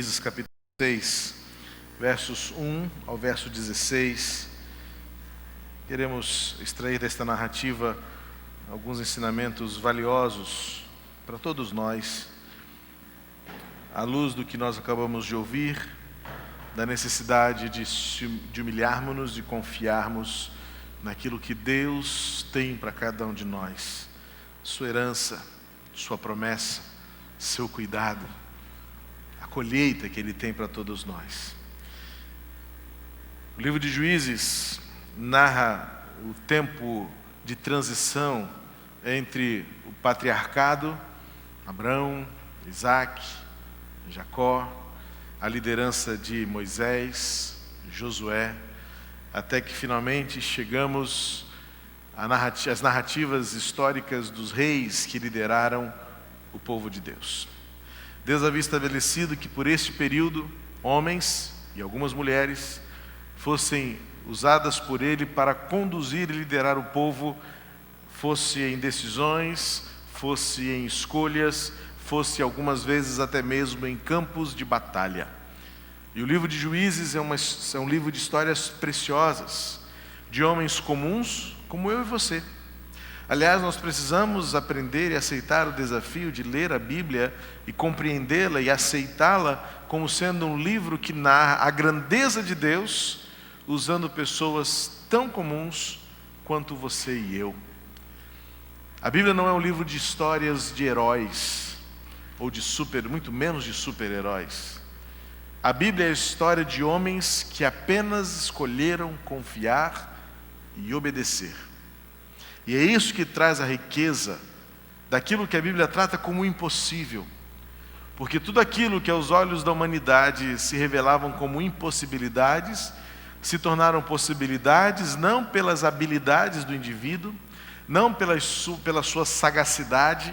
Juízes capítulo 6, versos 1 ao verso 16. Queremos extrair desta narrativa alguns ensinamentos valiosos para todos nós, à luz do que nós acabamos de ouvir, da necessidade de humilharmos-nos e confiarmos naquilo que Deus tem para cada um de nós, sua herança, sua promessa, seu cuidado, a colheita que Ele tem para todos nós. O livro de Juízes narra o tempo de transição entre o patriarcado, Abraão, Isaac, Jacó, a liderança de Moisés, Josué, até que finalmente chegamos às narrativas históricas dos reis que lideraram o povo de Deus. Deus havia estabelecido que por este período, homens e algumas mulheres fossem usadas por Ele para conduzir e liderar o povo, fosse em decisões, fosse em escolhas, fosse algumas vezes até mesmo em campos de batalha. E o livro de Juízes é um livro de histórias preciosas, de homens comuns como eu e você. Aliás, nós precisamos aprender e aceitar o desafio de ler a Bíblia e compreendê-la e aceitá-la como sendo um livro que narra a grandeza de Deus, usando pessoas tão comuns quanto você e eu. A Bíblia não é um livro de histórias de heróis, ou muito menos de super-heróis. A Bíblia é a história de homens que apenas escolheram confiar e obedecer. E é isso que traz a riqueza daquilo que a Bíblia trata como impossível. Porque tudo aquilo que aos olhos da humanidade se revelavam como impossibilidades, se tornaram possibilidades não pelas habilidades do indivíduo, não pela sua sagacidade,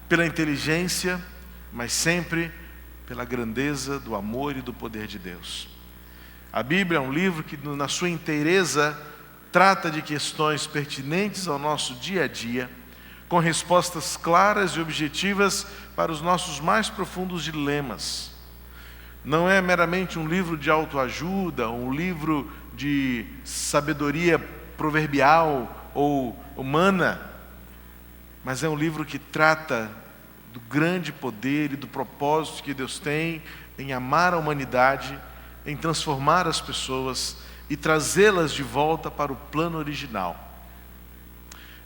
pela inteligência, mas sempre pela grandeza do amor e do poder de Deus. A Bíblia é um livro que, na sua inteireza, trata de questões pertinentes ao nosso dia a dia, com respostas claras e objetivas para os nossos mais profundos dilemas. Não é meramente um livro de autoajuda, um livro de sabedoria proverbial ou humana, mas é um livro que trata do grande poder e do propósito que Deus tem em amar a humanidade, em transformar as pessoas e trazê-las de volta para o plano original.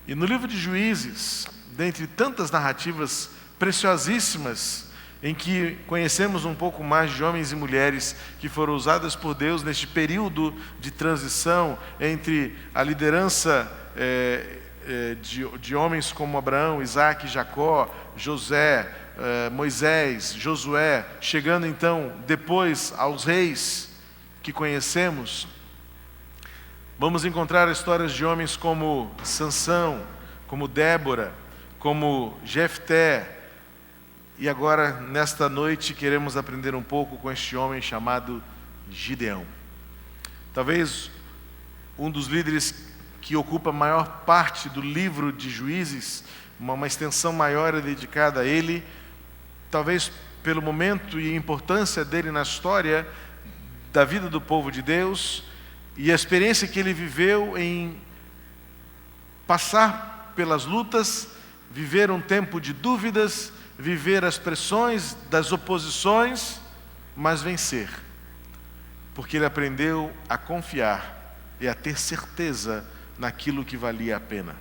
E no livro de Juízes, dentre tantas narrativas preciosíssimas, em que conhecemos um pouco mais de homens e mulheres que foram usadas por Deus neste período de transição entre a liderança de homens como Abraão, Isaac, Jacó, José, Moisés, Josué, chegando então depois aos reis que conhecemos. Vamos encontrar histórias de homens como Sansão, como Débora, como Jefté. E agora, nesta noite, queremos aprender um pouco com este homem chamado Gideão. Talvez um dos líderes que ocupa a maior parte do livro de Juízes, uma extensão maior é dedicada a ele, talvez pelo momento e importância dele na história da vida do povo de Deus, e a experiência que ele viveu em passar pelas lutas, viver um tempo de dúvidas, viver as pressões das oposições, mas vencer. Porque ele aprendeu a confiar e a ter certeza naquilo que valia a pena.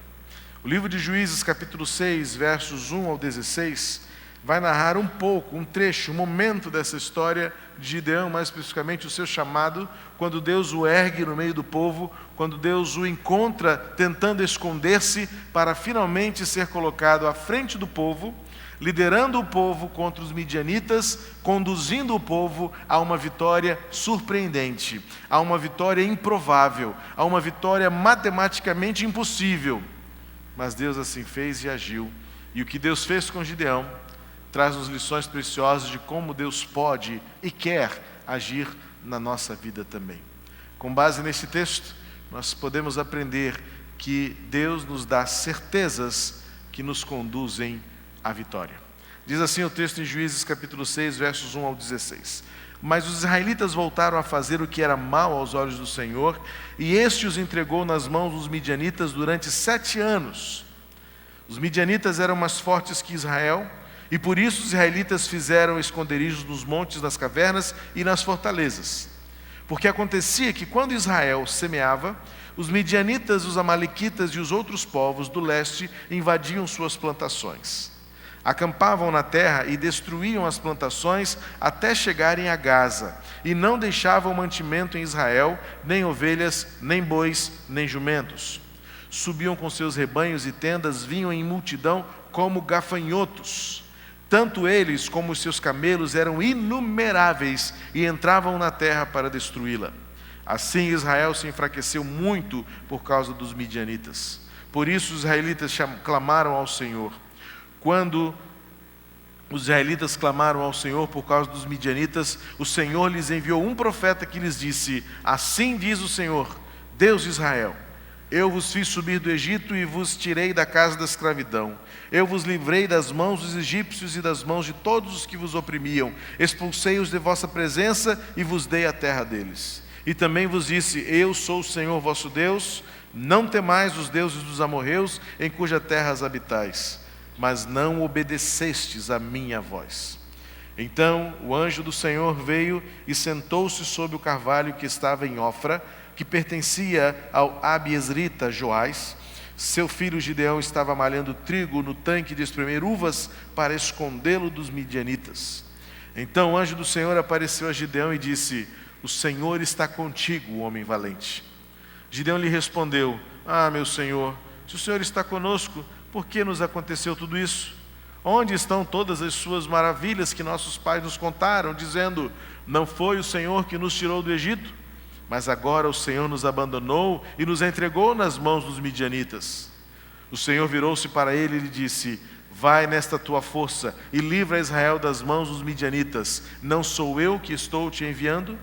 O livro de Juízes, capítulo 6, versos 1 ao 16, vai narrar um pouco, um trecho, um momento dessa história de Gideão, mais especificamente o seu chamado, quando Deus o ergue no meio do povo, quando Deus o encontra tentando esconder-se para finalmente ser colocado à frente do povo, liderando o povo contra os midianitas, conduzindo o povo a uma vitória surpreendente, a uma vitória improvável, a uma vitória matematicamente impossível. Mas Deus assim fez e agiu. E o que Deus fez com Gideão traz-nos lições preciosas de como Deus pode e quer agir na nossa vida também. Com base nesse texto, nós podemos aprender que Deus nos dá certezas que nos conduzem à vitória. Diz assim o texto em Juízes capítulo 6, versos 1 ao 16. Mas os israelitas voltaram a fazer o que era mal aos olhos do Senhor, e este os entregou nas mãos dos midianitas durante 7 anos. Os midianitas eram mais fortes que Israel, e por isso os israelitas fizeram esconderijos nos montes, nas cavernas e nas fortalezas. Porque acontecia que quando Israel semeava, os midianitas, os amalequitas e os outros povos do leste invadiam suas plantações. Acampavam na terra e destruíam as plantações até chegarem a Gaza, e não deixavam mantimento em Israel, nem ovelhas, nem bois, nem jumentos. Subiam com seus rebanhos e tendas, vinham em multidão como gafanhotos. Tanto eles como os seus camelos eram inumeráveis e entravam na terra para destruí-la. Assim Israel se enfraqueceu muito por causa dos midianitas. Por isso os israelitas clamaram ao Senhor. Quando os israelitas clamaram ao Senhor por causa dos midianitas, o Senhor lhes enviou um profeta que lhes disse: assim diz o Senhor, Deus de Israel: eu vos fiz subir do Egito e vos tirei da casa da escravidão. Eu vos livrei das mãos dos egípcios e das mãos de todos os que vos oprimiam. Expulsei-os de vossa presença e vos dei a terra deles. E também vos disse: eu sou o Senhor vosso Deus. Não temais os deuses dos amorreus, em cuja terra as habitais. Mas não obedecestes a minha voz. Então o anjo do Senhor veio e sentou-se sobre o carvalho que estava em Ofra, que pertencia ao Abiesrita Joás. Seu filho Gideão estava malhando trigo no tanque de espremer uvas para escondê-lo dos midianitas. Então o anjo do Senhor apareceu a Gideão e disse: o Senhor está contigo, homem valente. Gideão lhe respondeu: ah, meu Senhor, se o Senhor está conosco, por que nos aconteceu tudo isso? Onde estão todas as suas maravilhas que nossos pais nos contaram, dizendo: não foi o Senhor que nos tirou do Egito? Mas agora o Senhor nos abandonou e nos entregou nas mãos dos midianitas. O Senhor virou-se para ele e lhe disse: vai nesta tua força e livra Israel das mãos dos midianitas. Não sou eu que estou te enviando?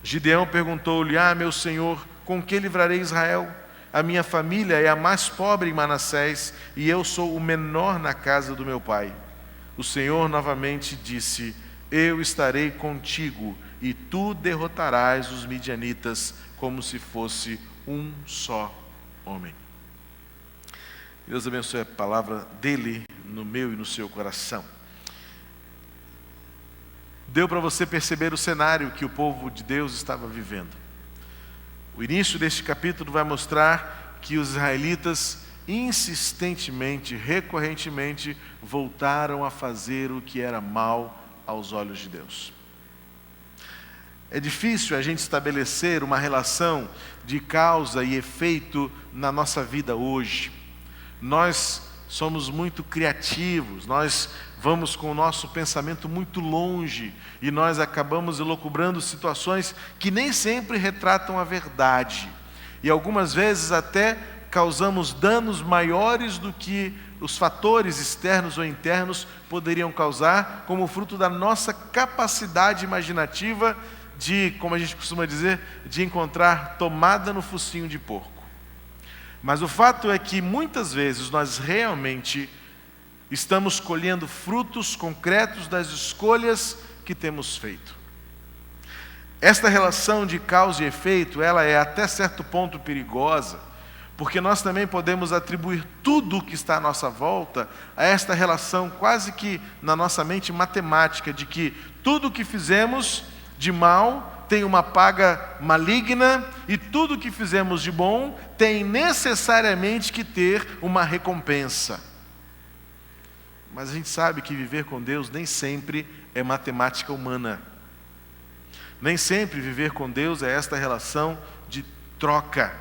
Gideão perguntou-lhe: ah, meu Senhor, com que livrarei Israel? A minha família é a mais pobre em Manassés, e eu sou o menor na casa do meu pai. O Senhor novamente disse: eu estarei contigo, e tu derrotarás os midianitas como se fosse um só homem. Deus abençoe a palavra dele no meu e no seu coração. Deu para você perceber o cenário que o povo de Deus estava vivendo. O início deste capítulo vai mostrar que os israelitas insistentemente, recorrentemente, voltaram a fazer o que era mal aos olhos de Deus. É difícil a gente estabelecer uma relação de causa e efeito na nossa vida hoje. Nós somos muito criativos, nós vamos com o nosso pensamento muito longe e nós acabamos elucubrando situações que nem sempre retratam a verdade. E algumas vezes até causamos danos maiores do que os fatores externos ou internos poderiam causar, como fruto da nossa capacidade imaginativa de, como a gente costuma dizer, de encontrar tomada no focinho de porco. Mas o fato é que muitas vezes nós realmente estamos colhendo frutos concretos das escolhas que temos feito. Esta relação de causa e efeito, ela é até certo ponto perigosa, porque nós também podemos atribuir tudo o que está à nossa volta a esta relação quase que na nossa mente matemática, de que tudo o que fizemos de mal tem uma paga maligna e tudo o que fizemos de bom tem necessariamente que ter uma recompensa. Mas a gente sabe que viver com Deus nem sempre é matemática humana. Nem sempre viver com Deus é esta relação de troca,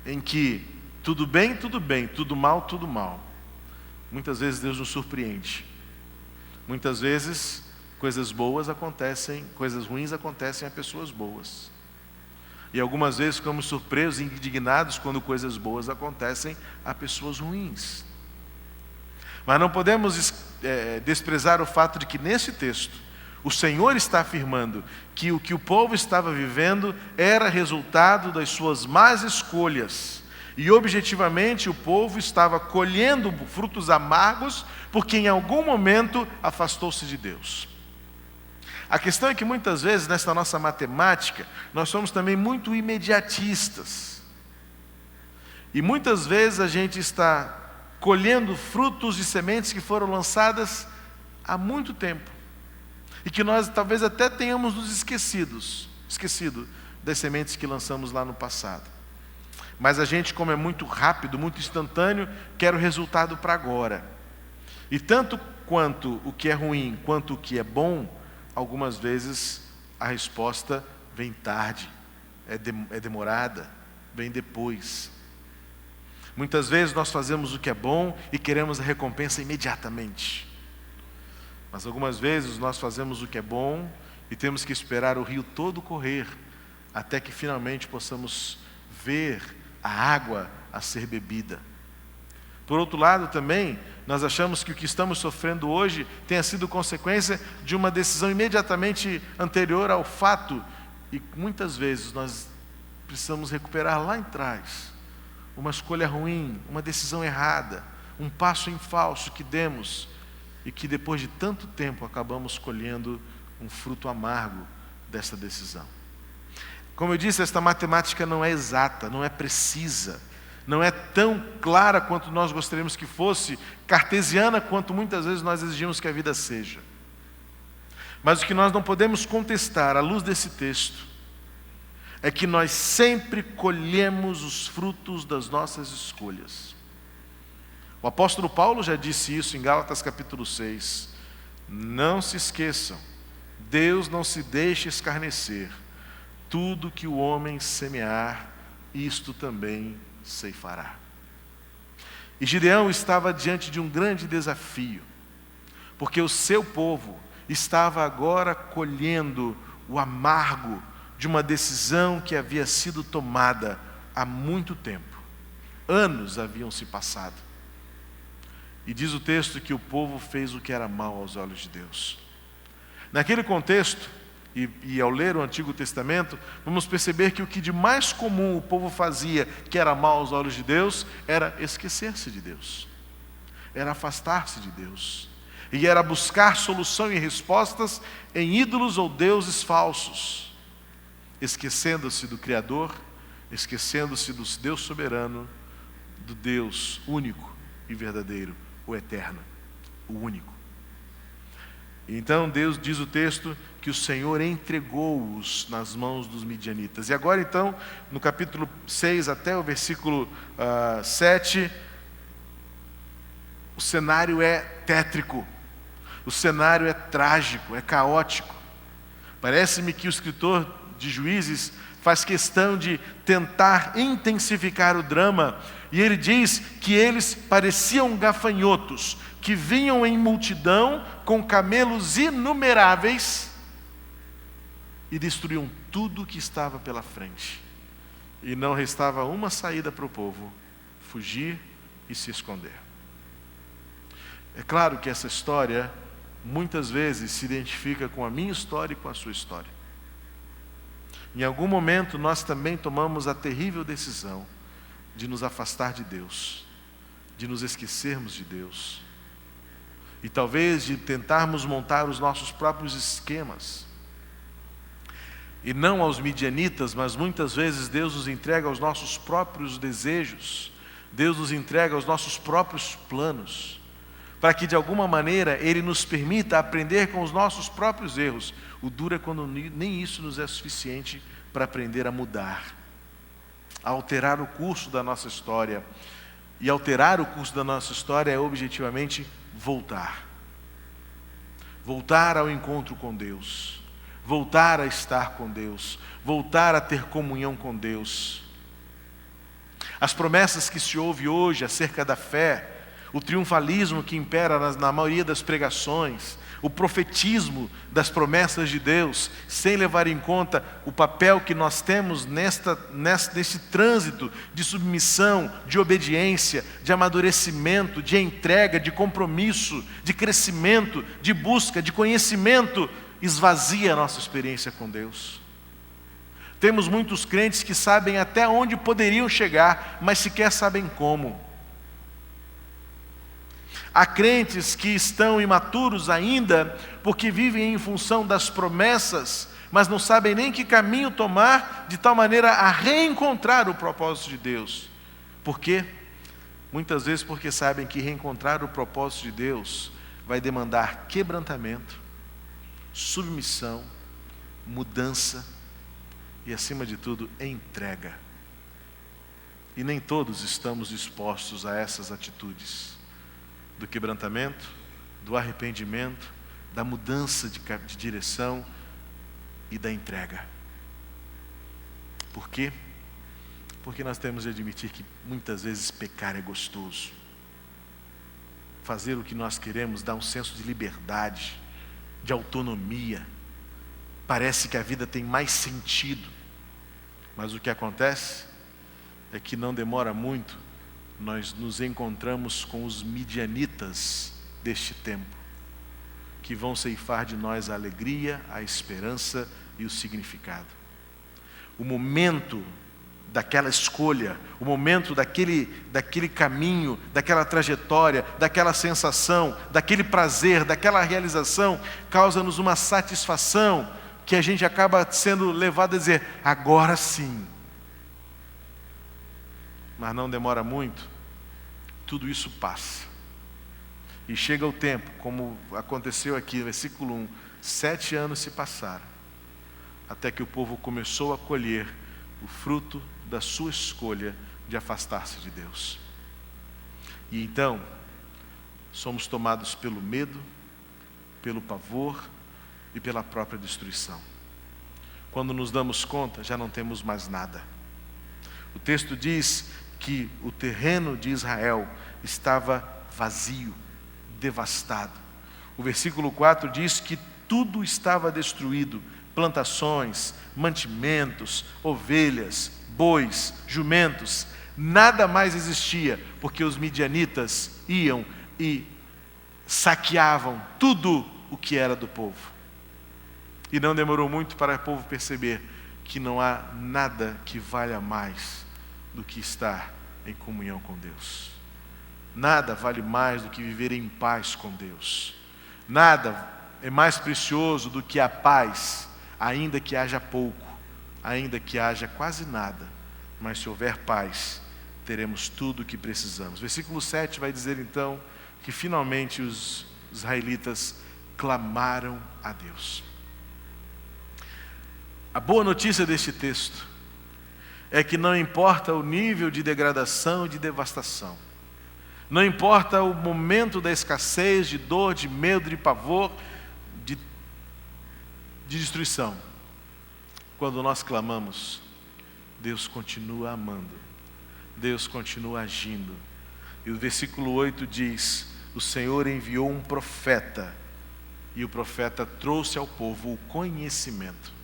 em que tudo bem, tudo mal, tudo mal. Muitas vezes Deus nos surpreende. Muitas vezes coisas boas acontecem, coisas ruins acontecem a pessoas boas. E algumas vezes ficamos surpresos e indignados quando coisas boas acontecem a pessoas ruins. Mas não podemos desprezar o fato de que nesse texto, o Senhor está afirmando que o povo estava vivendo era resultado das suas más escolhas. E objetivamente o povo estava colhendo frutos amargos porque em algum momento afastou-se de Deus. A questão é que muitas vezes nessa nossa matemática nós somos também muito imediatistas. E muitas vezes a gente está colhendo frutos de sementes que foram lançadas há muito tempo. E que nós talvez até tenhamos nos esquecido das sementes que lançamos lá no passado. Mas a gente, como é muito rápido, muito instantâneo, quer o resultado para agora. E tanto quanto o que é ruim, quanto o que é bom, algumas vezes a resposta vem tarde, é demorada, vem depois. Muitas vezes nós fazemos o que é bom e queremos a recompensa imediatamente. Mas algumas vezes nós fazemos o que é bom e temos que esperar o rio todo correr, até que finalmente possamos ver a água a ser bebida. Por outro lado também, nós achamos que o que estamos sofrendo hoje tenha sido consequência de uma decisão imediatamente anterior ao fato, e muitas vezes nós precisamos recuperar lá atrás uma escolha ruim, uma decisão errada, um passo em falso que demos e que depois de tanto tempo acabamos colhendo um fruto amargo dessa decisão. Como eu disse, esta matemática não é exata, não é precisa, não é tão clara quanto nós gostaríamos que fosse, cartesiana quanto muitas vezes nós exigimos que a vida seja. Mas o que nós não podemos contestar à luz desse texto é que nós sempre colhemos os frutos das nossas escolhas. O apóstolo Paulo já disse isso em Gálatas capítulo 6. Não se esqueçam, Deus não se deixa escarnecer. Tudo que o homem semear, isto também ceifará. E Gideão estava diante de um grande desafio, porque o seu povo estava agora colhendo o amargo de uma decisão que havia sido tomada há muito tempo. Anos haviam se passado. E diz o texto que o povo fez o que era mal aos olhos de Deus. Naquele contexto, e ao ler o Antigo Testamento, vamos perceber que o que de mais comum o povo fazia, que era mal aos olhos de Deus, era esquecer-se de Deus, era afastar-se de Deus, e era buscar solução e respostas em ídolos ou deuses falsos, esquecendo-se do Criador, esquecendo-se do Deus soberano, do Deus único e verdadeiro, o eterno, o único. Então Deus, diz o texto, que o Senhor entregou-os nas mãos dos midianitas. E agora então, no capítulo 6 até o versículo 7, o cenário é tétrico, o cenário é trágico, é caótico. Parece-me que o escritor de Juízes faz questão de tentar intensificar o drama, e ele diz que eles pareciam gafanhotos, que vinham em multidão com camelos inumeráveis e destruíam tudo que estava pela frente. E não restava uma saída para o povo: fugir e se esconder. É claro que essa história muitas vezes se identifica com a minha história e com a sua história. Em algum momento nós também tomamos a terrível decisão de nos afastar de Deus, de nos esquecermos de Deus, e talvez de tentarmos montar os nossos próprios esquemas. E não aos midianitas, mas muitas vezes Deus nos entrega aos nossos próprios desejos, Deus nos entrega aos nossos próprios planos, para que de alguma maneira Ele nos permita aprender com os nossos próprios erros. O duro é quando nem isso nos é suficiente para aprender a mudar, a alterar o curso da nossa história. E alterar o curso da nossa história é objetivamente voltar. Voltar ao encontro com Deus, voltar a estar com Deus, voltar a ter comunhão com Deus. As promessas que se ouve hoje acerca da fé, o triunfalismo que impera na maioria das pregações, o profetismo das promessas de Deus, sem levar em conta o papel que nós temos nesse trânsito de submissão, de obediência, de amadurecimento, de entrega, de compromisso, de crescimento, de busca, de conhecimento, esvazia a nossa experiência com Deus. Temos muitos crentes que sabem até onde poderiam chegar, mas sequer sabem como. Há crentes que estão imaturos ainda, porque vivem em função das promessas, mas não sabem nem que caminho tomar, de tal maneira a reencontrar o propósito de Deus. Por quê? Muitas vezes porque sabem que reencontrar o propósito de Deus vai demandar quebrantamento, submissão, mudança e, acima de tudo, entrega. E nem todos estamos dispostos a essas atitudes do quebrantamento, do arrependimento, da mudança de direção e da entrega. Por quê? Porque nós temos de admitir que muitas vezes pecar é gostoso. Fazer o que nós queremos dá um senso de liberdade, de autonomia. Parece que a vida tem mais sentido. Mas o que acontece é que não demora muito, nós nos encontramos com os midianitas deste tempo, que vão ceifar de nós a alegria, a esperança e o significado. O momento daquela escolha, o momento daquele caminho, daquela trajetória, daquela sensação, daquele prazer, daquela realização, causa-nos uma satisfação que a gente acaba sendo levado a dizer, agora sim. Mas não demora muito, tudo isso passa. E chega o tempo, como aconteceu aqui no versículo 1, 7 anos se passaram, até que o povo começou a colher o fruto da sua escolha de afastar-se de Deus. E então, somos tomados pelo medo, pelo pavor e pela própria destruição. Quando nos damos conta, já não temos mais nada. O texto diz que o terreno de Israel estava vazio, devastado. O versículo 4 diz que tudo estava destruído, plantações, mantimentos, ovelhas, bois, jumentos, nada mais existia, porque os midianitas iam e saqueavam tudo o que era do povo. E não demorou muito para o povo perceber que não há nada que valha mais do que estar em comunhão com Deus. Nada vale mais do que viver em paz com Deus. Nada é mais precioso do que a paz, ainda que haja pouco, ainda que haja quase nada. Mas se houver paz, teremos tudo o que precisamos. Versículo 7 vai dizer então que finalmente os israelitas clamaram a Deus. A boa notícia deste texto é que não importa o nível de degradação e de devastação, não importa o momento da escassez, de dor, de medo, de pavor, de destruição, quando nós clamamos, Deus continua amando, Deus continua agindo. E o versículo 8 diz, o Senhor enviou um profeta, e o profeta trouxe ao povo o conhecimento.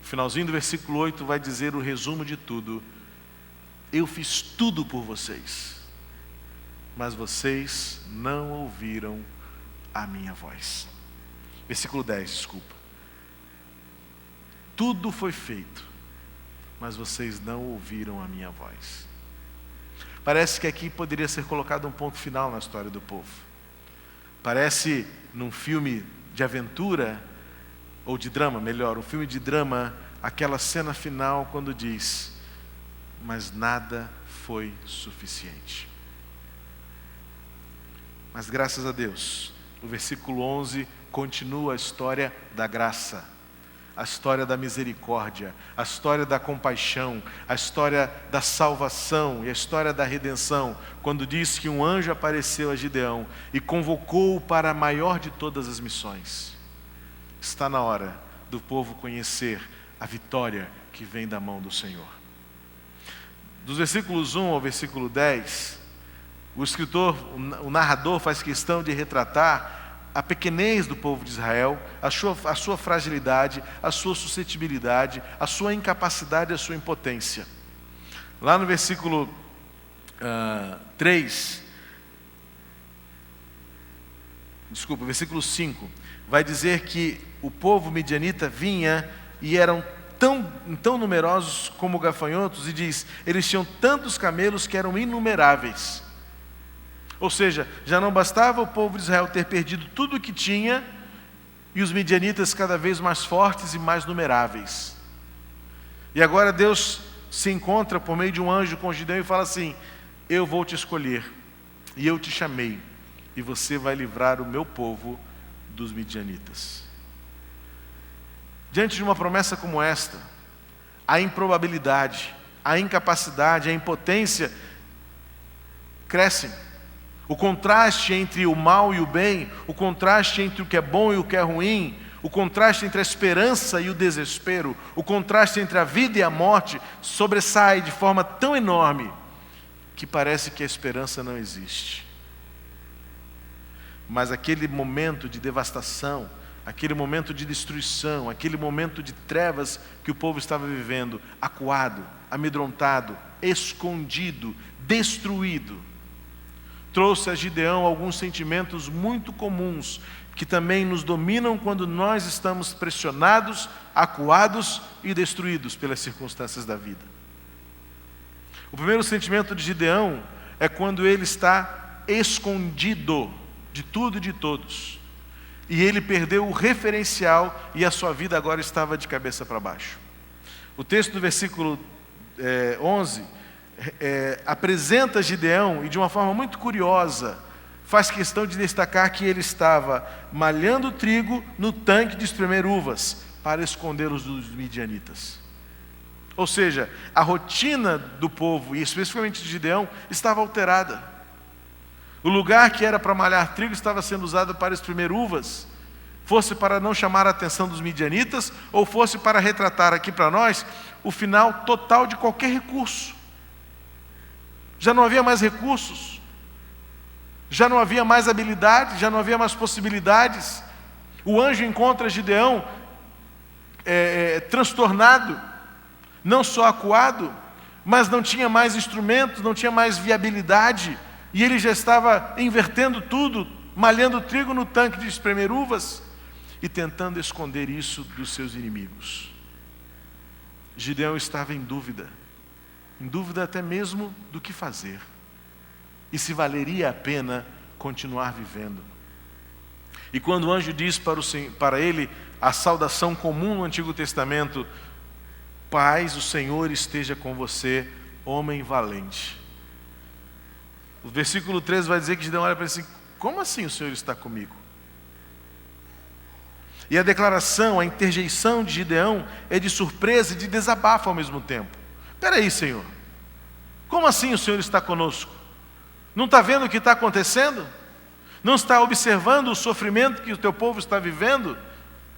O finalzinho do versículo 8 vai dizer o resumo de tudo. Eu fiz tudo por vocês, mas vocês não ouviram a minha voz. Versículo 10, desculpa. Tudo foi feito, mas vocês não ouviram a minha voz. Parece que aqui poderia ser colocado um ponto final na história do povo. Parece num filme de aventura, ou de drama, melhor, um filme de drama, aquela cena final quando diz, mas nada foi suficiente. Mas graças a Deus, o versículo 11 continua a história da graça, a história da misericórdia, a história da compaixão, a história da salvação e a história da redenção, quando diz que um anjo apareceu a Gideão e convocou-o para a maior de todas as missões. Está na hora do povo conhecer a vitória que vem da mão do Senhor. Dos versículos 1 ao versículo 10, o escritor, o narrador faz questão de retratar a pequenez do povo de Israel, a sua fragilidade, a sua suscetibilidade, a sua incapacidade e a sua impotência. Lá no versículo versículo 5, vai dizer que o povo midianita vinha e eram tão numerosos como gafanhotos, e diz, eles tinham tantos camelos que eram inumeráveis. Ou seja, já não bastava o povo de Israel ter perdido tudo o que tinha, e os midianitas cada vez mais fortes e mais numeráveis. E agora Deus se encontra por meio de um anjo com Gideão e fala assim, eu vou te escolher, e eu te chamei, e você vai livrar o meu povo dos midianitas. Diante de uma promessa como esta, a improbabilidade, a incapacidade, a impotência crescem. O contraste entre o mal e o bem, o contraste entre o que é bom e o que é ruim, o contraste entre a esperança e o desespero, o contraste entre a vida e a morte sobressai de forma tão enorme que parece que a esperança não existe. Mas aquele momento de devastação, aquele momento de destruição, aquele momento de trevas que o povo estava vivendo, acuado, amedrontado, escondido, destruído, trouxe a Gideão alguns sentimentos muito comuns, que também nos dominam quando nós estamos pressionados, acuados e destruídos pelas circunstâncias da vida. O primeiro sentimento de Gideão é quando ele está escondido de tudo e de todos. E ele perdeu o referencial e a sua vida agora estava de cabeça para baixo. O texto do versículo 11 apresenta Gideão e de uma forma muito curiosa faz questão de destacar que ele estava malhando trigo no tanque de espremer uvas para escondê-los dos midianitas. Ou seja, a rotina do povo, e especificamente de Gideão, estava alterada. O lugar que era para malhar trigo estava sendo usado para espremer uvas, fosse para não chamar a atenção dos midianitas, ou fosse para retratar aqui para nós o final total de qualquer recurso. Já não havia mais recursos, já não havia mais habilidade, já não havia mais possibilidades. O anjo encontra Gideão transtornado, não só acuado, mas não tinha mais instrumentos, não tinha mais viabilidade, e ele já estava invertendo tudo, malhando trigo no tanque de espremer uvas e tentando esconder isso dos seus inimigos. Gideão estava em dúvida até mesmo do que fazer e se valeria a pena continuar vivendo. E quando o anjo diz para ele a saudação comum no Antigo Testamento, paz, o Senhor esteja com você, homem valente. O versículo 13 vai dizer que Gideão olha para ele assim, como assim o Senhor está comigo? E a declaração, a interjeição de Gideão é de surpresa e de desabafo ao mesmo tempo. Espera aí, Senhor, como assim o Senhor está conosco? Não está vendo o que está acontecendo? Não está observando o sofrimento que o teu povo está vivendo?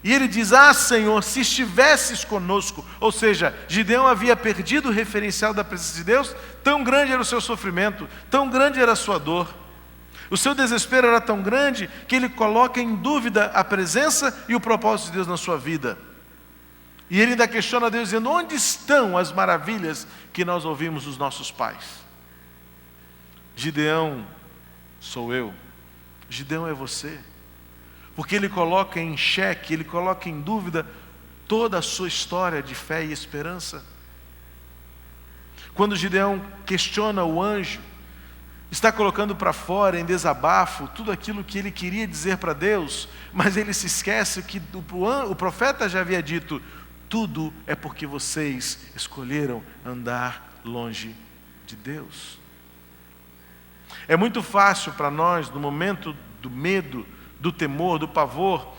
E ele diz, Senhor, se estivesses conosco. Ou seja, Gideão havia perdido o referencial da presença de Deus, tão grande era o seu sofrimento, tão grande era a sua dor. O seu desespero era tão grande que ele coloca em dúvida a presença e o propósito de Deus na sua vida. E ele ainda questiona a Deus dizendo, onde estão as maravilhas que nós ouvimos dos nossos pais? Gideão sou eu, Gideão é você. Porque ele coloca em xeque, ele coloca em dúvida toda a sua história de fé e esperança. Quando Gideão questiona o anjo, está colocando para fora em desabafo tudo aquilo que ele queria dizer para Deus, mas ele se esquece que o profeta já havia dito, tudo é porque vocês escolheram andar longe de Deus. É muito fácil para nós, no momento do medo, do temor, do pavor,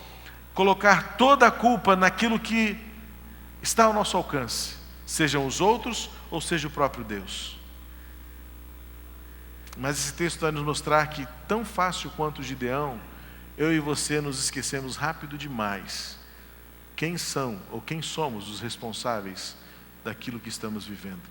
colocar toda a culpa naquilo que está ao nosso alcance, sejam os outros ou seja o próprio Deus. Mas esse texto vai nos mostrar que tão fácil quanto Gideão, eu e você nos esquecemos rápido demais quem são ou quem somos os responsáveis daquilo que estamos vivendo.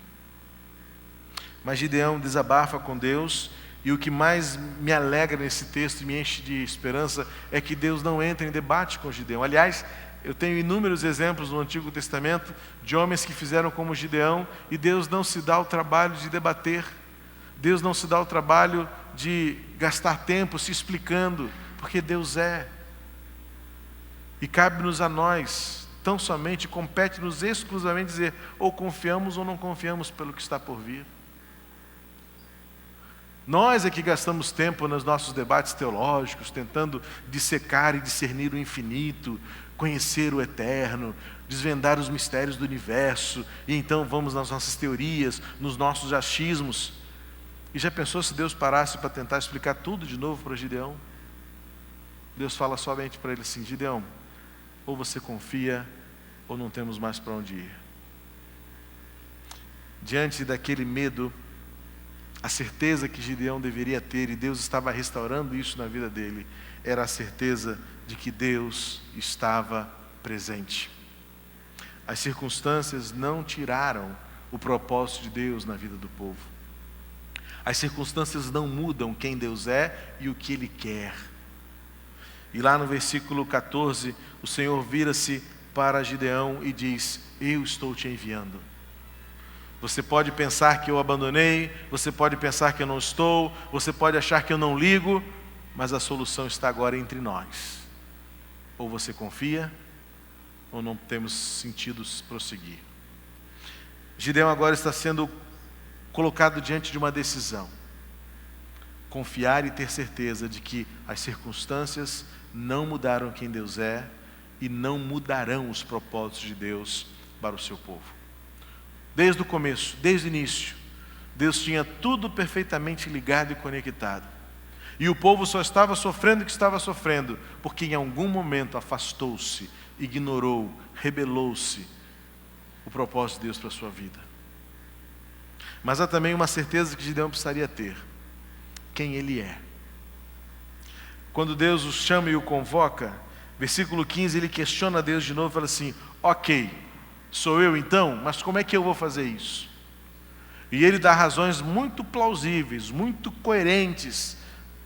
Mas Gideão desabafa com Deus. E o que mais me alegra nesse texto e me enche de esperança é que Deus não entra em debate com Gideão. Aliás, eu tenho inúmeros exemplos no Antigo Testamento de homens que fizeram como Gideão e Deus não se dá o trabalho de debater. Deus não se dá o trabalho de gastar tempo se explicando, porque Deus é. E cabe-nos a nós tão somente compete-nos exclusivamente dizer ou confiamos ou não confiamos pelo que está por vir. Nós é que gastamos tempo nos nossos debates teológicos, tentando dissecar e discernir o infinito, conhecer o eterno, desvendar os mistérios do universo, e então vamos nas nossas teorias, nos nossos achismos. E já pensou se Deus parasse para tentar explicar tudo de novo para Gideão? Deus fala somente para ele assim: Gideão, ou você confia, ou não temos mais para onde ir. Diante daquele medo, a certeza que Gideão deveria ter, e Deus estava restaurando isso na vida dele, era a certeza de que Deus estava presente. As circunstâncias não tiraram o propósito de Deus na vida do povo. As circunstâncias não mudam quem Deus é e o que Ele quer. E lá no versículo 14, o Senhor vira-se para Gideão e diz: eu estou te enviando. Você pode pensar que eu abandonei, você pode pensar que eu não estou, você pode achar que eu não ligo, mas a solução está agora entre nós. Ou você confia, ou não temos sentido prosseguir. Gideão agora está sendo colocado diante de uma decisão: confiar e ter certeza de que as circunstâncias não mudaram quem Deus é e não mudarão os propósitos de Deus para o seu povo. Desde o começo, desde o início, Deus tinha tudo perfeitamente ligado e conectado. E o povo só estava sofrendo o que estava sofrendo, porque em algum momento afastou-se, ignorou, rebelou-se o propósito de Deus para a sua vida. Mas há também uma certeza que Gideão precisaria ter: quem ele é. Quando Deus o chama e o convoca, versículo 15, ele questiona Deus de novo e fala assim: ok, sou eu então, mas como é que eu vou fazer isso? E ele dá razões muito plausíveis, muito coerentes,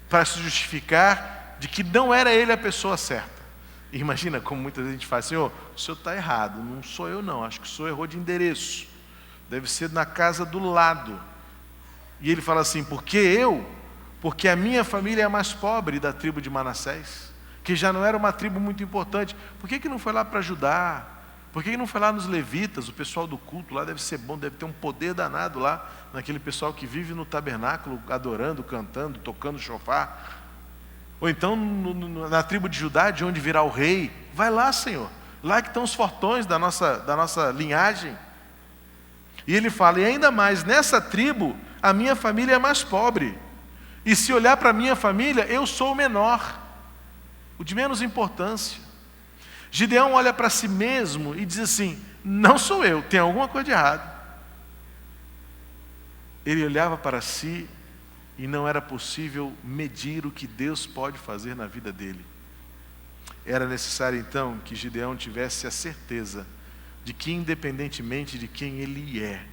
para se justificar de que não era ele a pessoa certa. E imagina como muitas vezes a gente fala: Senhor, o senhor está errado, não sou eu não, acho que o senhor errou de endereço, deve ser na casa do lado. E ele fala assim: por que eu? Porque a minha família é a mais pobre da tribo de Manassés, que já não era uma tribo muito importante. Por que não foi lá para ajudar? Por que não foi lá nos levitas? O pessoal do culto lá deve ser bom, deve ter um poder danado lá, naquele pessoal que vive no tabernáculo, adorando, cantando, tocando chofar. Ou então na tribo de Judá, de onde virá o rei. Vai lá, Senhor, lá que estão os fortões da nossa linhagem. E ele fala: e ainda mais, nessa tribo, a minha família é mais pobre. E se olhar para a minha família, eu sou o menor, o de menos importância. Gideão olha para si mesmo e diz assim: não sou eu, tem alguma coisa de errado. Ele olhava para si e não era possível medir o que Deus pode fazer na vida dele. Era necessário então que Gideão tivesse a certeza de que, independentemente de quem ele é,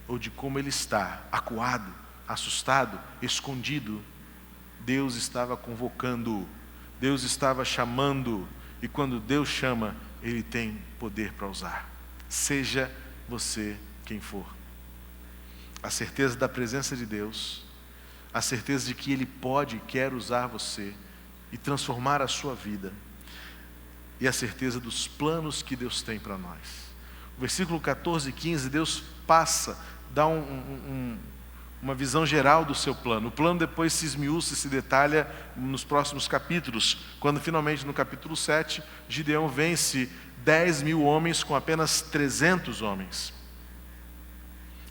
ou de como ele está, acuado, assustado, escondido, Deus estava convocando, Deus estava chamando, e quando Deus chama, Ele tem poder para usar. Seja você quem for. A certeza da presença de Deus, a certeza de que Ele pode e quer usar você e transformar a sua vida, e a certeza dos planos que Deus tem para nós. O versículo 14 e 15, Deus dá uma visão geral do seu plano. O plano depois se esmiuça e se detalha nos próximos capítulos, quando finalmente no capítulo 7, Gideão vence 10.000 homens com apenas 300 homens.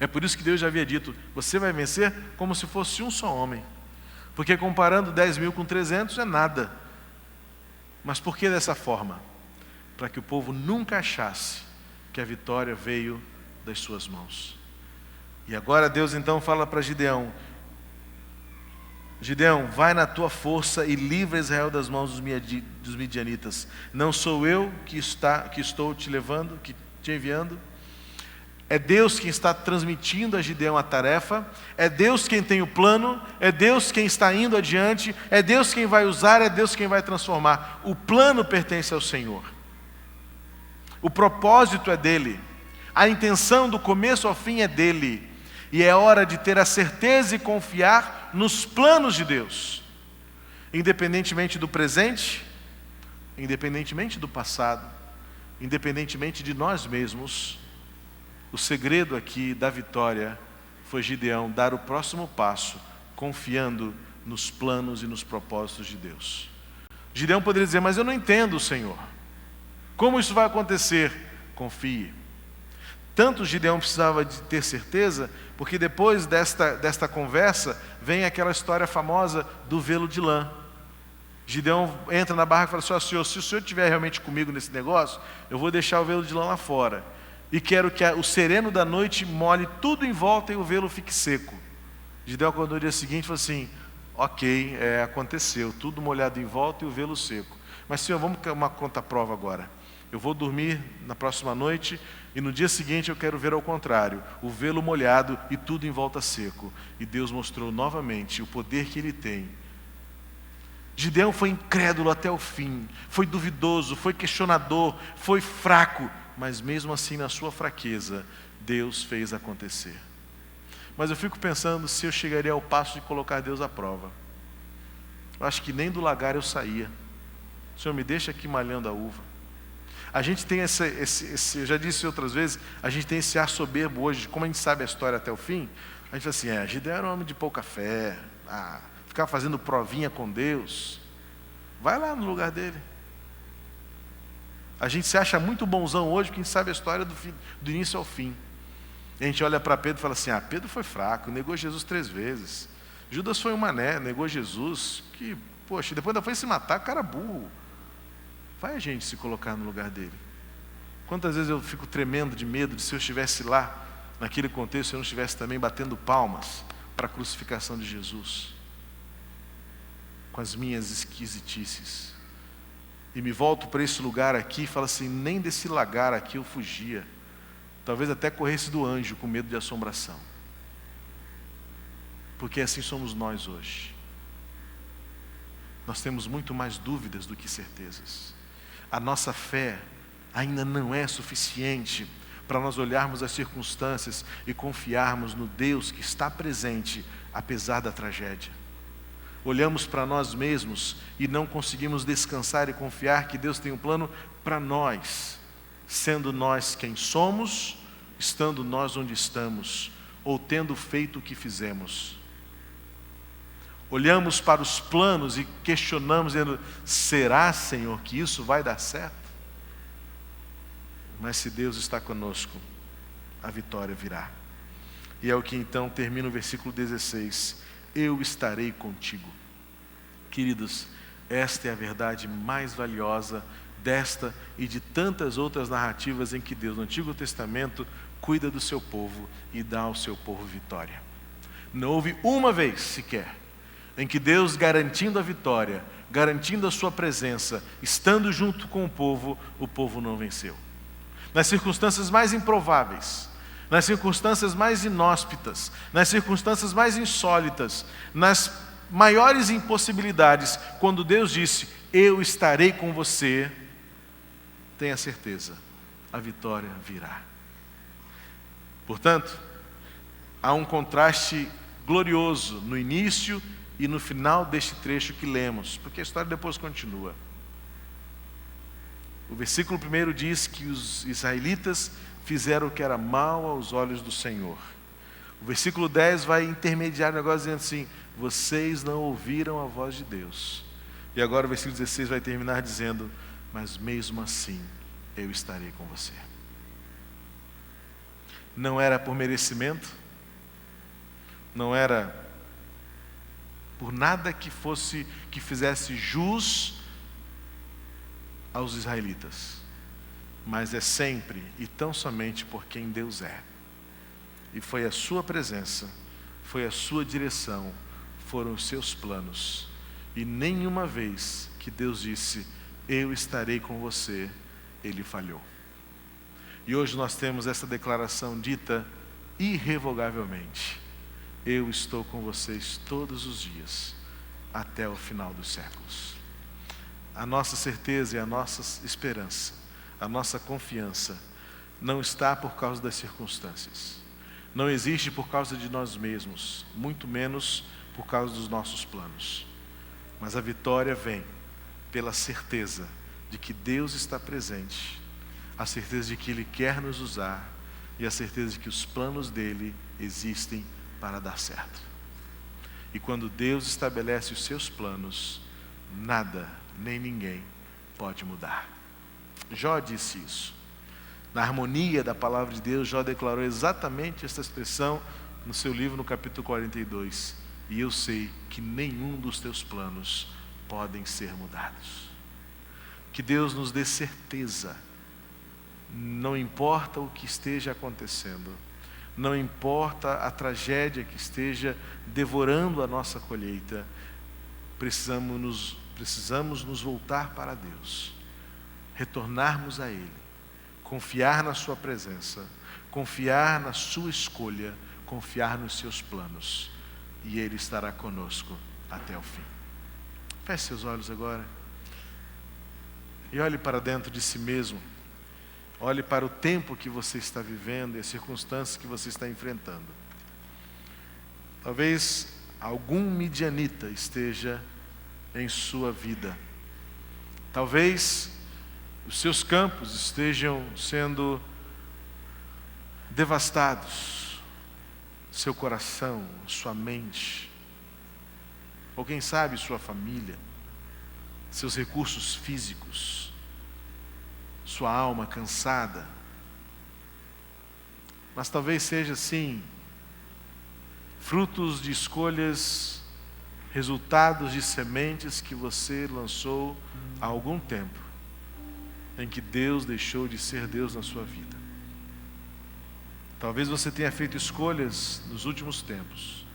É por isso que Deus já havia dito: você vai vencer como se fosse um só homem, porque comparando 10.000 com 300 é nada. Mas por que dessa forma? Para que o povo nunca achasse que a vitória veio das suas mãos. E agora Deus então fala para Gideão: Gideão, vai na tua força e livra Israel das mãos dos midianitas. Não sou eu que estou te levando, que te enviando. É Deus quem está transmitindo a Gideão a tarefa, é Deus quem tem o plano, é Deus quem está indo adiante, é Deus quem vai usar, é Deus quem vai transformar. O plano pertence ao Senhor. O propósito é dele. A intenção do começo ao fim é dele. E é hora de ter a certeza e confiar nos planos de Deus. Independentemente do presente, independentemente do passado, independentemente de nós mesmos, o segredo aqui da vitória foi Gideão dar o próximo passo, confiando nos planos e nos propósitos de Deus. Gideão poderia dizer, mas eu não entendo, Senhor. Como isso vai acontecer? Confie. Tanto Gideão precisava de ter certeza, porque depois desta conversa, vem aquela história famosa do velo de lã. Gideão entra na barraca e fala assim, Senhor, se o Senhor estiver realmente comigo nesse negócio, eu vou deixar o velo de lã lá fora. E quero que o sereno da noite molhe tudo em volta e o velo fique seco. Gideão acordou no dia seguinte e falou assim, ok, aconteceu, tudo molhado em volta e o velo seco. Mas Senhor, vamos para uma conta-prova agora. Eu vou dormir na próxima noite e no dia seguinte eu quero ver ao contrário, o velo molhado e tudo em volta seco. E Deus mostrou novamente o poder que Ele tem. Gideão foi incrédulo até o fim, foi duvidoso, foi questionador, foi fraco, mas mesmo assim na sua fraqueza, Deus fez acontecer. Mas eu fico pensando se eu chegaria ao passo de colocar Deus à prova. Eu acho que nem do lagar eu saía. Senhor, me deixa aqui malhando a uva. A gente tem eu já disse outras vezes, a gente tem esse ar soberbo hoje, como a gente sabe a história até o fim, a gente fala assim, Gideão era um homem de pouca fé, ficar fazendo provinha com Deus. Vai lá no lugar dele. A gente se acha muito bonzão hoje, porque a gente sabe a história do início ao fim. E a gente olha para Pedro e fala assim, Pedro foi fraco, negou Jesus 3 vezes. Judas foi um mané, negou Jesus, que, poxa, depois ainda foi se matar, cara burro. Vai a gente se colocar no lugar dele. Quantas vezes eu fico tremendo de medo de se eu estivesse lá, naquele contexto, eu não estivesse também batendo palmas para a crucificação de Jesus, com as minhas esquisitices. E me volto para esse lugar aqui e falo assim, nem desse lagar aqui eu fugia. Talvez até corresse do anjo com medo de assombração. Porque assim somos nós hoje. Nós temos muito mais dúvidas do que certezas. A nossa fé ainda não é suficiente para nós olharmos as circunstâncias e confiarmos no Deus que está presente, apesar da tragédia. Olhamos para nós mesmos e não conseguimos descansar e confiar que Deus tem um plano para nós, sendo nós quem somos, estando nós onde estamos, ou tendo feito o que fizemos. Olhamos para os planos e questionamos, dizendo, será, Senhor, que isso vai dar certo? Mas se Deus está conosco, a vitória virá. E é o que então termina o versículo 16. Eu estarei contigo. Queridos, esta é a verdade mais valiosa desta e de tantas outras narrativas em que Deus, no Antigo Testamento, cuida do seu povo e dá ao seu povo vitória. Não houve uma vez sequer em que Deus, garantindo a vitória, garantindo a sua presença, estando junto com o povo não venceu. Nas circunstâncias mais improváveis, nas circunstâncias mais inóspitas, nas circunstâncias mais insólitas, nas maiores impossibilidades, quando Deus disse, eu estarei com você, tenha certeza, a vitória virá. Portanto, há um contraste glorioso no início e no final deste trecho que lemos, porque a história depois continua. O versículo 1 diz que os israelitas fizeram o que era mal aos olhos do Senhor. O versículo 10 vai intermediar o negócio dizendo assim, vocês não ouviram a voz de Deus. E agora o versículo 16 vai terminar dizendo, mas mesmo assim eu estarei com você. Não era por merecimento, não era por nada que fizesse jus aos israelitas, mas é sempre e tão somente por quem Deus é. E foi a sua presença, foi a sua direção, foram os seus planos. E nenhuma vez que Deus disse, eu estarei com você, Ele falhou. E hoje nós temos essa declaração dita irrevogavelmente. Eu estou com vocês todos os dias, até o final dos séculos. A nossa certeza e a nossa esperança, a nossa confiança, não está por causa das circunstâncias. Não existe por causa de nós mesmos, muito menos por causa dos nossos planos. Mas a vitória vem pela certeza de que Deus está presente. a certeza de que Ele quer nos usar e a certeza de que os planos dEle existem para dar certo. E quando Deus estabelece os seus planos, nada, nem ninguém pode mudar. Jó disse isso. Na harmonia da palavra de Deus, Jó declarou exatamente esta expressão no seu livro, no capítulo 42. E eu sei que nenhum dos teus planos podem ser mudados. Que Deus nos dê certeza, não importa o que esteja acontecendo, não importa a tragédia que esteja devorando a nossa colheita, precisamos nos voltar para Deus, retornarmos a Ele, confiar na sua presença, confiar na sua escolha, confiar nos seus planos, e Ele estará conosco até o fim. Feche seus olhos agora e olhe para dentro de si mesmo. Olhe para o tempo que você está vivendo e as circunstâncias que você está enfrentando. Talvez algum midianita esteja em sua vida. Talvez os seus campos estejam sendo devastados. Seu coração, sua mente, ou quem sabe sua família, seus recursos físicos, sua alma cansada. Mas talvez seja assim, frutos de escolhas, resultados de sementes que você lançou há algum tempo, em que Deus deixou de ser Deus na sua vida. Talvez você tenha feito escolhas nos últimos tempos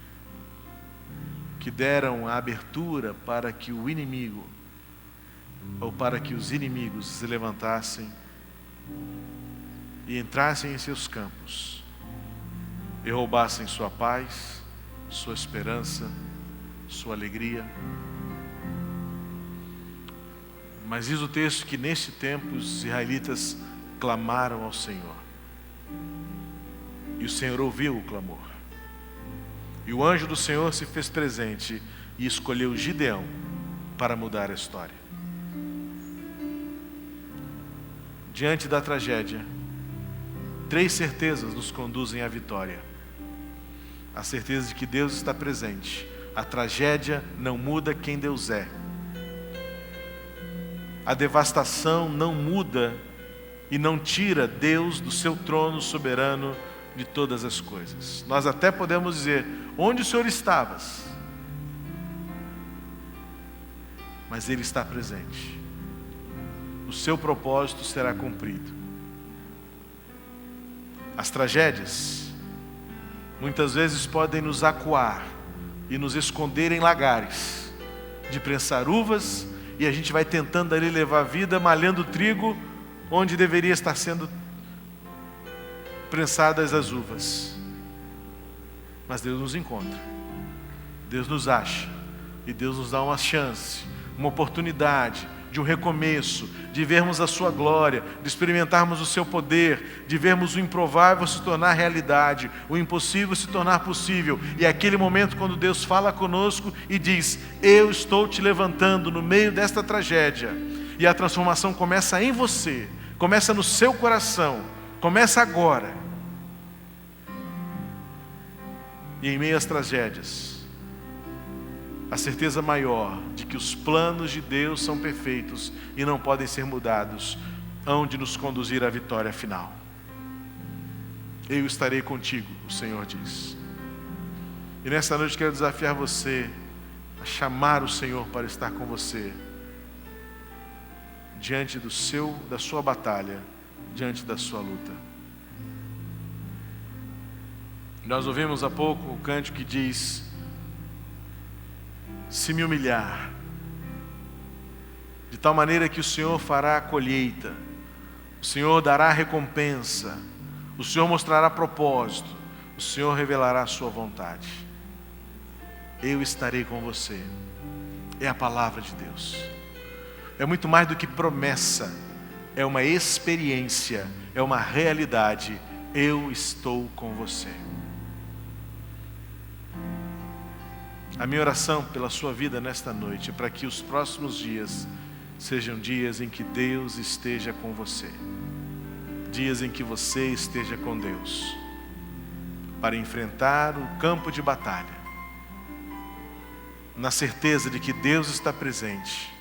que deram a abertura para que o inimigo, ou para que os inimigos se levantassem e entrassem em seus campos e roubassem sua paz, sua esperança, sua alegria. Mas diz o texto que neste tempo os israelitas clamaram ao Senhor. E o Senhor ouviu o clamor. E o anjo do Senhor se fez presente e escolheu Gideão para mudar a história. Diante da tragédia, 3 certezas nos conduzem à vitória. A certeza de que Deus está presente. A tragédia não muda quem Deus é. A devastação não muda e não tira Deus do seu trono soberano de todas as coisas. Nós até podemos dizer: onde o Senhor estavas? Mas Ele está presente. O seu propósito será cumprido. As tragédias muitas vezes podem nos acuar e nos esconder em lagares de prensar uvas, e a gente vai tentando ali levar a vida, malhando trigo onde deveria estar sendo prensadas as uvas. Mas Deus nos encontra, Deus nos acha, e Deus nos dá uma chance, uma oportunidade de um recomeço, de vermos a sua glória, de experimentarmos o seu poder, de vermos o improvável se tornar realidade, o impossível se tornar possível. E é aquele momento quando Deus fala conosco e diz: eu estou te levantando no meio desta tragédia. E a transformação começa em você, começa no seu coração, começa agora. E em meio às tragédias, a certeza maior de que os planos de Deus são perfeitos e não podem ser mudados, hão de nos conduzir à vitória final. Eu estarei contigo, o Senhor diz. E nesta noite quero desafiar você a chamar o Senhor para estar com você, diante da sua batalha, diante da sua luta. Nós ouvimos há pouco o cântico que diz: se me humilhar, de tal maneira que o Senhor fará a colheita, o Senhor dará a recompensa, o Senhor mostrará propósito, o Senhor revelará a sua vontade. Eu estarei com você. É a palavra de Deus. É muito mais do que promessa, é uma experiência, é uma realidade. Eu estou com você. A minha oração pela sua vida nesta noite é para que os próximos dias sejam dias em que Deus esteja com você. dias em que você esteja com Deus, para enfrentar o campo de batalha, na certeza de que Deus está presente,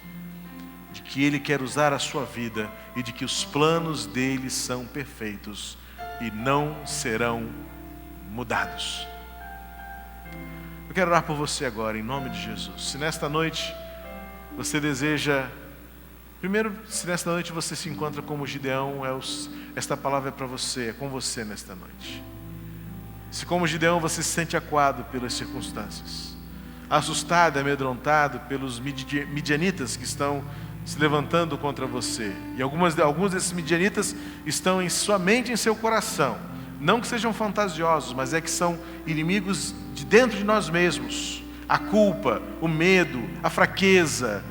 de que Ele quer usar a sua vida e de que os planos dele são perfeitos e não serão mudados. Eu quero orar por você agora, em nome de Jesus. Se nesta noite você deseja, primeiro, se nesta noite você se encontra como Gideão, esta palavra é para você, é com você nesta noite. Se como Gideão você se sente acuado pelas circunstâncias, assustado, amedrontado pelos midianitas que estão se levantando contra você, e alguns desses midianitas estão somente em seu coração, não que sejam fantasiosos, mas é que são inimigos de dentro de nós mesmos. A culpa, o medo, a fraqueza,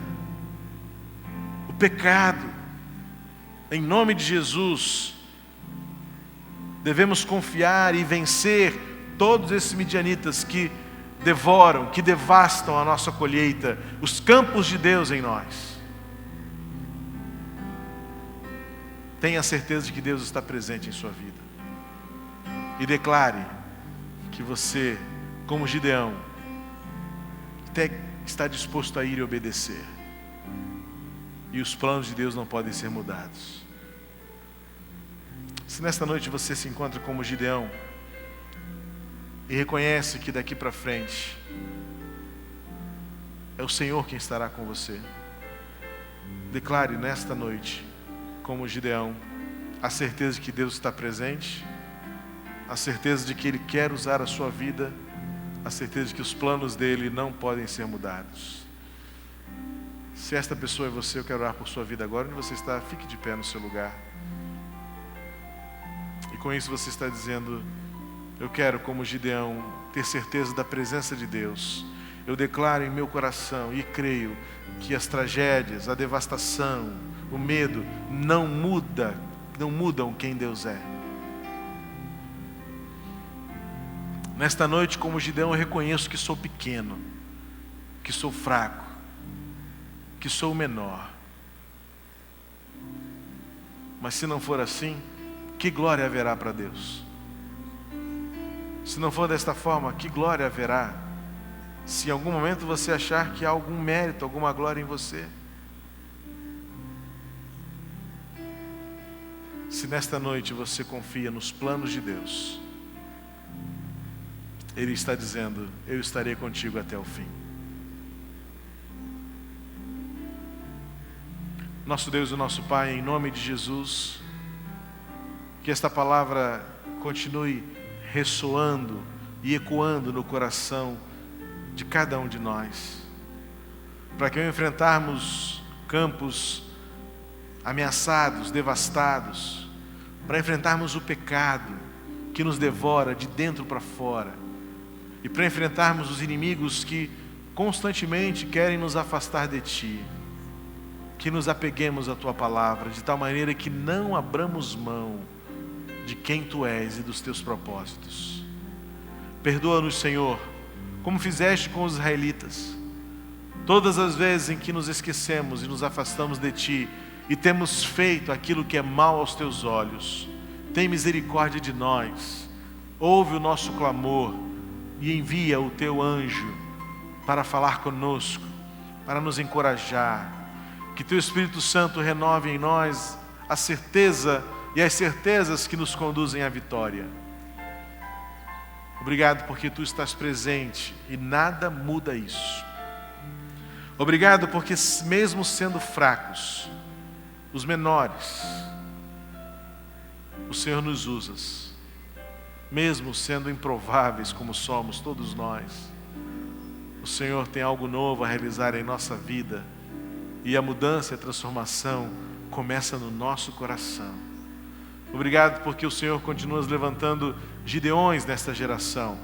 o pecado. Em nome de Jesus, devemos confiar e vencer todos esses midianitas que devoram, que devastam a nossa colheita, os campos de Deus em nós. Tenha certeza de que Deus está presente em sua vida. E declare que você, como Gideão, até está disposto a ir e obedecer. E os planos de Deus não podem ser mudados. Se nesta noite você se encontra como Gideão e reconhece que daqui para frente é o Senhor quem estará com você, declare nesta noite, como Gideão, a certeza de que Deus está presente, a certeza de que Ele quer usar a sua vida, a certeza de que os planos dele não podem ser mudados. Se esta pessoa é você, eu quero orar por sua vida agora. Onde você está, fique de pé no seu lugar. E com isso você está dizendo: eu quero, como Gideão, ter certeza da presença de Deus. Eu declaro em meu coração e creio que as tragédias, a devastação, o medo não mudam quem Deus é. Nesta noite, como Gideão, eu reconheço que sou pequeno, que sou fraco, que sou o menor. Mas se não for assim, que glória haverá para Deus? Se não for desta forma, que glória haverá? Se em algum momento você achar que há algum mérito, alguma glória em você. Se nesta noite você confia nos planos de Deus, Ele está dizendo: eu estarei contigo até o fim. Nosso Deus e nosso Pai, em nome de Jesus, que esta palavra continue ressoando e ecoando no coração de cada um de nós, para que ao enfrentarmos campos ameaçados, devastados, para enfrentarmos o pecado que nos devora de dentro para fora, e para enfrentarmos os inimigos que constantemente querem nos afastar de Ti, que nos apeguemos à Tua palavra, de tal maneira que não abramos mão de quem Tu és e dos Teus propósitos. Perdoa-nos, Senhor, como fizeste com os israelitas. Todas as vezes em que nos esquecemos e nos afastamos de Ti e temos feito aquilo que é mal aos Teus olhos, tem misericórdia de nós, ouve o nosso clamor e envia o Teu anjo para falar conosco, para nos encorajar. Que Teu Espírito Santo renove em nós a certeza e as certezas que nos conduzem à vitória. Obrigado porque Tu estás presente e nada muda isso. Obrigado porque mesmo sendo fracos, os menores, o Senhor nos usa. Mesmo sendo improváveis como somos todos nós, o Senhor tem algo novo a realizar em nossa vida, e a mudança e a transformação começa no nosso coração. Obrigado porque o Senhor continua levantando Gideões nesta geração,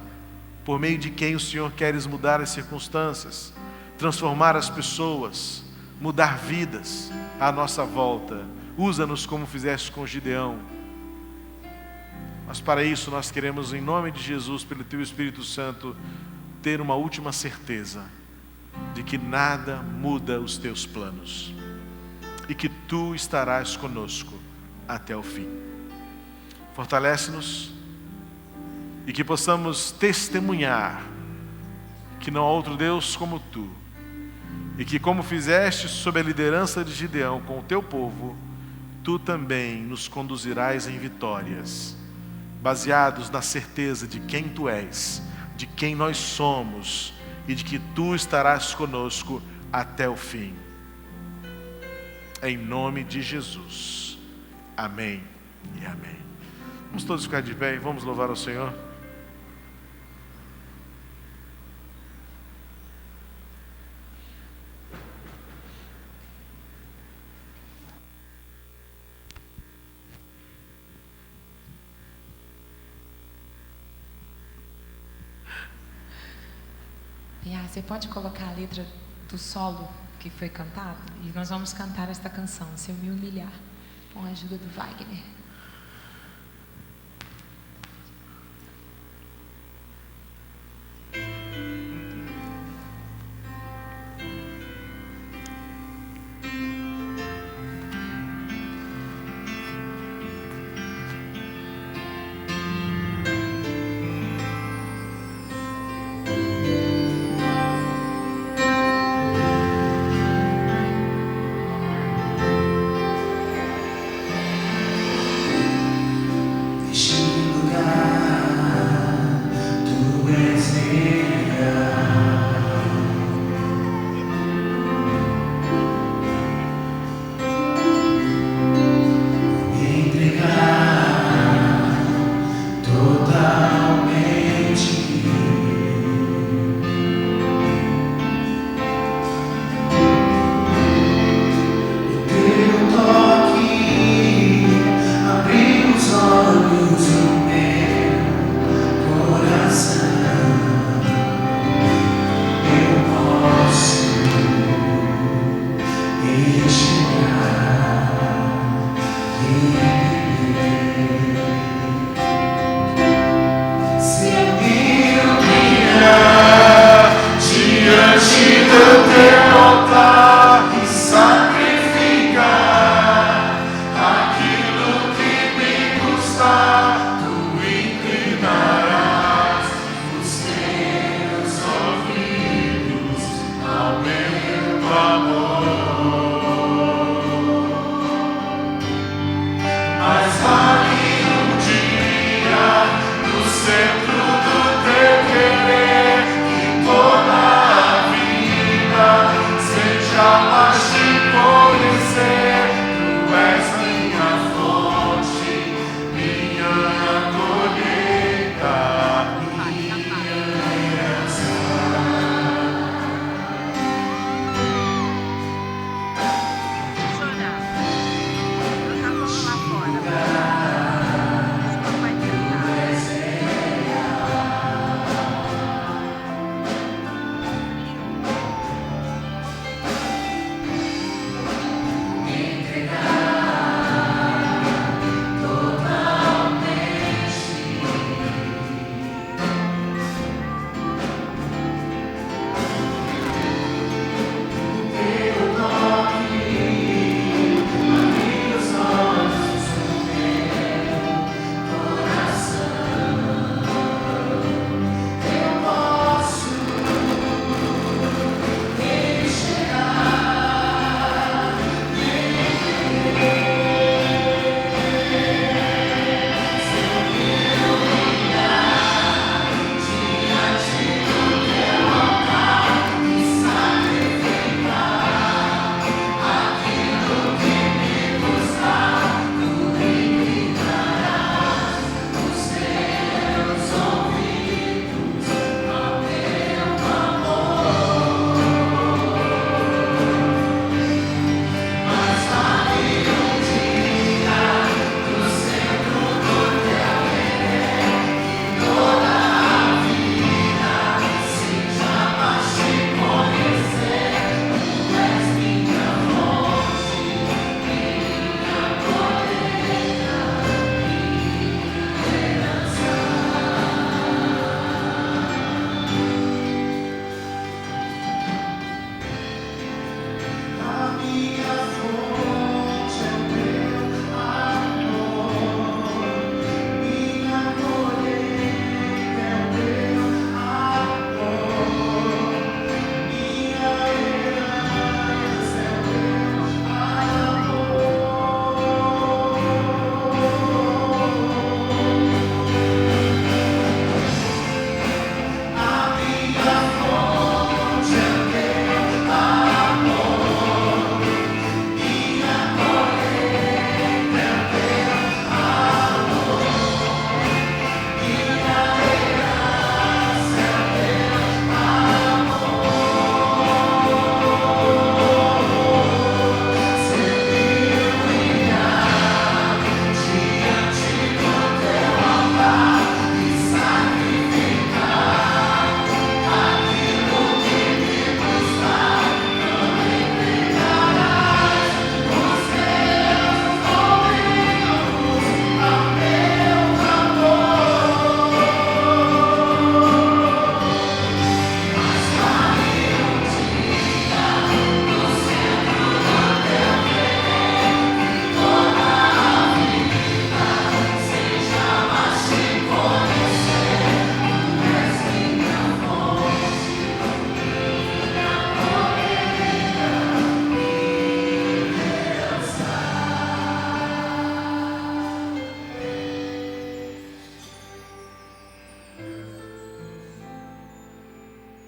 por meio de quem o Senhor queres mudar as circunstâncias, transformar as pessoas, mudar vidas à nossa volta. Usa-nos como fizeste com Gideão. Mas para isso nós queremos, em nome de Jesus, pelo Teu Espírito Santo, ter uma última certeza de que nada muda os Teus planos e que Tu estarás conosco até o fim. Fortalece-nos e que possamos testemunhar que não há outro Deus como Tu, e que, como fizeste sob a liderança de Gideão com o Teu povo, Tu também nos conduzirás em vitórias, baseados na certeza de quem Tu és, de quem nós somos e de que Tu estarás conosco até o fim. Em nome de Jesus. Amém e amém. Vamos todos ficar de pé e vamos louvar ao Senhor. Você pode colocar a letra do solo que foi cantado? E nós vamos cantar esta canção, Se Eu Me Humilhar, com a ajuda do Wagner.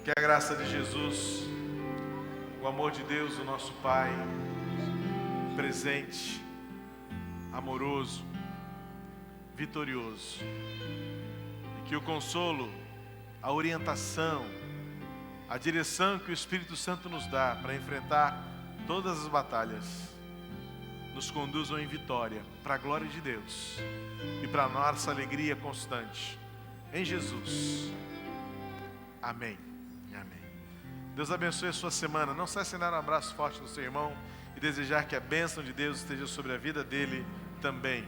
Que a graça de Jesus, o amor de Deus, o nosso Pai, presente, amoroso, vitorioso, e que o consolo, a orientação, a direção que o Espírito Santo nos dá para enfrentar todas as batalhas, nos conduzam em vitória, para a glória de Deus e para a nossa alegria constante, em Jesus. Amém. Amém. Deus abençoe a sua semana. Não cesse em dar um abraço forte no seu irmão e desejar que a bênção de Deus esteja sobre a vida dele também.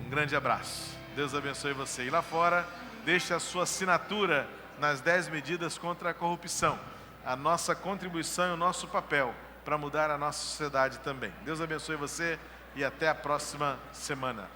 Um grande abraço. Deus abençoe você. E lá fora, deixe a sua assinatura nas 10 medidas contra a corrupção. A nossa contribuição e o nosso papel para mudar a nossa sociedade também. Deus abençoe você e até a próxima semana.